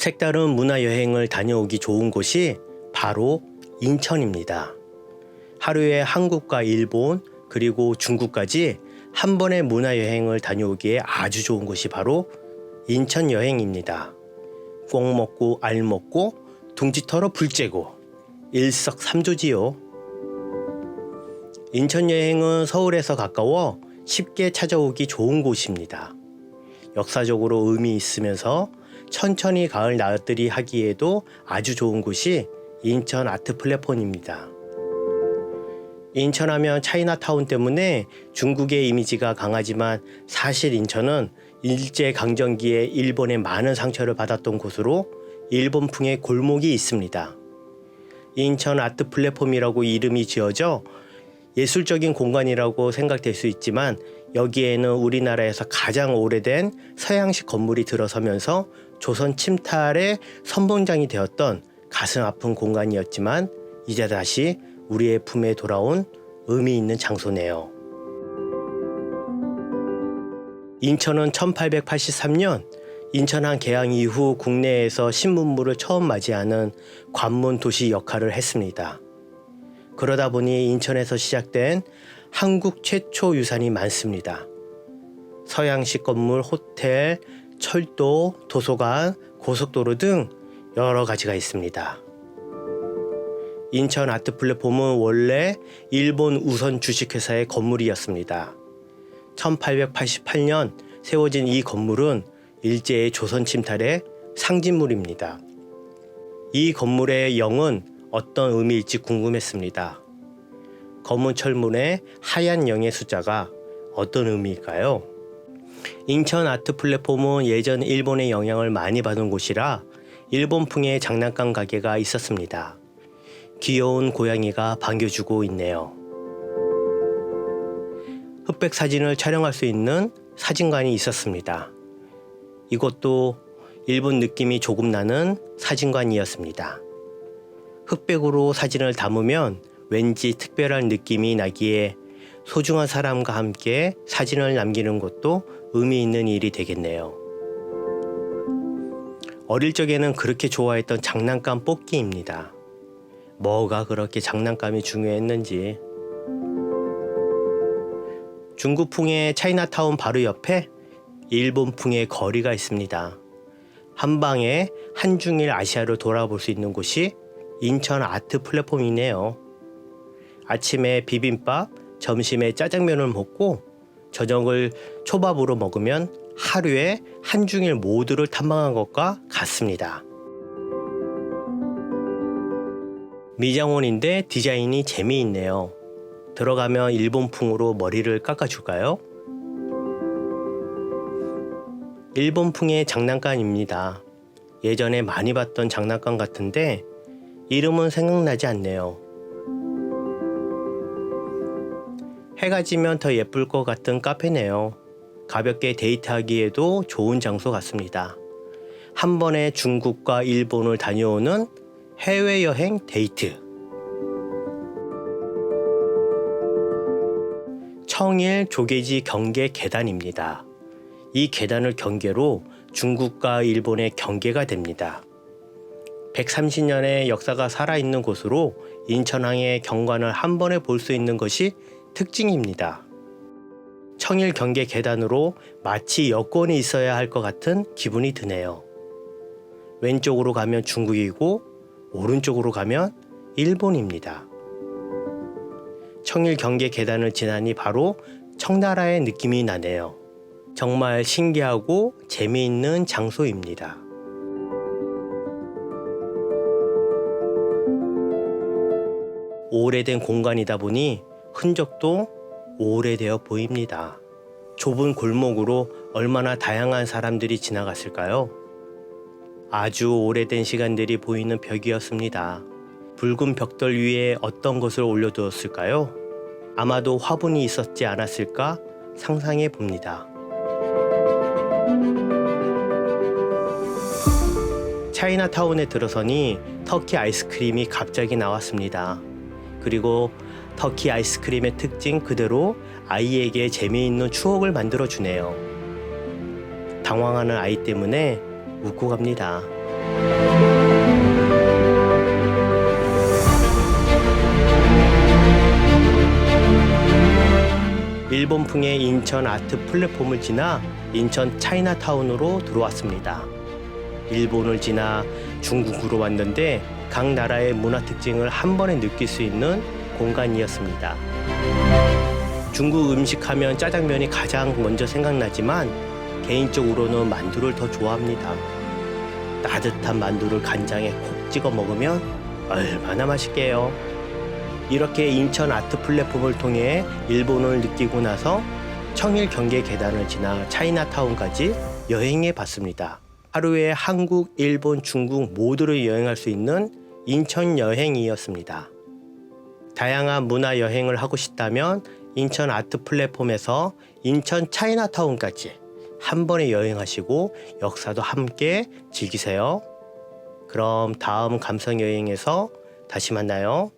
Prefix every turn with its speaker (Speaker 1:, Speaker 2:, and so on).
Speaker 1: 색다른 문화여행을 다녀오기 좋은 곳이 바로 인천입니다. 하루에 한국과 일본 그리고 중국까지 한 번의 문화여행을 다녀오기에 아주 좋은 곳이 바로 인천 여행입니다. 꽁 먹고 알 먹고 둥지 털어 불 쬐고 일석삼조지요. 인천 여행은 서울에서 가까워 쉽게 찾아오기 좋은 곳입니다. 역사적으로 의미 있으면서 천천히 가을 나들이 하기에도 아주 좋은 곳이 인천 아트 플랫폼입니다. 인천하면 차이나타운 때문에 중국의 이미지가 강하지만 사실 인천은 일제강점기에 일본의 많은 상처를 받았던 곳으로 일본풍의 골목이 있습니다. 인천 아트 플랫폼이라고 이름이 지어져 예술적인 공간이라고 생각될 수 있지만 여기에는 우리나라에서 가장 오래된 서양식 건물이 들어서면서 조선 침탈의 선봉장이 되었던 가슴 아픈 공간이었지만 이제 다시 우리의 품에 돌아온 의미 있는 장소네요. 인천은 1883년 인천항 개항 이후 국내에서 신문물을 처음 맞이하는 관문 도시 역할을 했습니다. 그러다 보니 인천에서 시작된 한국 최초 유산이 많습니다. 서양식 건물, 호텔, 철도, 도서관, 고속도로 등 여러 가지가 있습니다. 인천 아트 플랫폼은 원래 일본 우선 주식회사의 건물이었습니다. 1888년 세워진 이 건물은 일제의 조선 침탈의 상징물입니다. 이 건물의 영은 어떤 의미일지 궁금했습니다. 검은 철문의 하얀 영의 숫자가 어떤 의미일까요? 인천 아트 플랫폼은 예전 일본의 영향을 많이 받은 곳이라 일본풍의 장난감 가게가 있었습니다. 귀여운 고양이가 반겨주고 있네요. 흑백 사진을 촬영할 수 있는 사진관이 있었습니다. 이것도 일본 느낌이 조금 나는 사진관이었습니다. 흑백으로 사진을 담으면 왠지 특별한 느낌이 나기에 소중한 사람과 함께 사진을 남기는 것도 의미 있는 일이 되겠네요. 어릴 적에는 그렇게 좋아했던 장난감 뽑기입니다. 뭐가 그렇게 장난감이 중요했는지. 중국풍의 차이나타운 바로 옆에 일본풍의 거리가 있습니다. 한방에 한중일 아시아를 돌아볼 수 있는 곳이 인천 아트 플랫폼이네요. 아침에 비빔밥, 점심에 짜장면을 먹고 저녁을 초밥으로 먹으면 하루에 한중일 모두를 탐방한 것과 같습니다. 미장원인데 디자인이 재미있네요. 들어가면 일본풍으로 머리를 깎아줄까요? 일본풍의 장난감입니다. 예전에 많이 봤던 장난감 같은데 이름은 생각나지 않네요. 해가 지면 더 예쁠 것 같은 카페네요. 가볍게 데이트하기에도 좋은 장소 같습니다. 한 번에 중국과 일본을 다녀오는 해외여행 데이트. 청일 조개지 경계 계단입니다. 이 계단을 경계로 중국과 일본의 경계가 됩니다. 130년의 역사가 살아있는 곳으로 인천항의 경관을 한 번에 볼 수 있는 것이 특징입니다. 청일 경계 계단으로 마치 여권이 있어야 할 것 같은 기분이 드네요. 왼쪽으로 가면 중국이고 오른쪽으로 가면 일본입니다. 청일 경계 계단을 지나니 바로 청나라의 느낌이 나네요. 정말 신기하고 재미있는 장소입니다. 오래된 공간이다 보니 흔적도 오래되어 보입니다. 좁은 골목으로 얼마나 다양한 사람들이 지나갔을까요? 아주 오래된 시간들이 보이는 벽이었습니다. 붉은 벽돌 위에 어떤 것을 올려두었을까요? 아마도 화분이 있었지 않았을까 상상해 봅니다. 차이나타운에 들어서니 터키 아이스크림이 갑자기 나왔습니다. 그리고 터키 아이스크림의 특징 그대로 아이에게 재미있는 추억을 만들어주네요. 당황하는 아이 때문에 웃고 갑니다. 일본풍의 인천 아트 플랫폼을 지나 인천 차이나타운으로 들어왔습니다. 일본을 지나 중국으로 왔는데 각 나라의 문화 특징을 한 번에 느낄 수 있는 공간이었습니다. 중국 음식하면 짜장면이 가장 먼저 생각나지만 개인적으로는 만두를 더 좋아합니다. 따뜻한 만두를 간장에 콕 찍어 먹으면 얼마나 맛있게요. 이렇게 인천 아트 플랫폼을 통해 일본을 느끼고 나서 청일 경계 계단을 지나 차이나타운까지 여행해 봤습니다. 하루에 한국, 일본, 중국 모두를 여행할 수 있는 인천 여행이었습니다. 다양한 문화 여행을 하고 싶다면 인천 아트 플랫폼에서 인천 차이나타운까지 한 번에 여행하시고 역사도 함께 즐기세요. 그럼 다음 감성 여행에서 다시 만나요.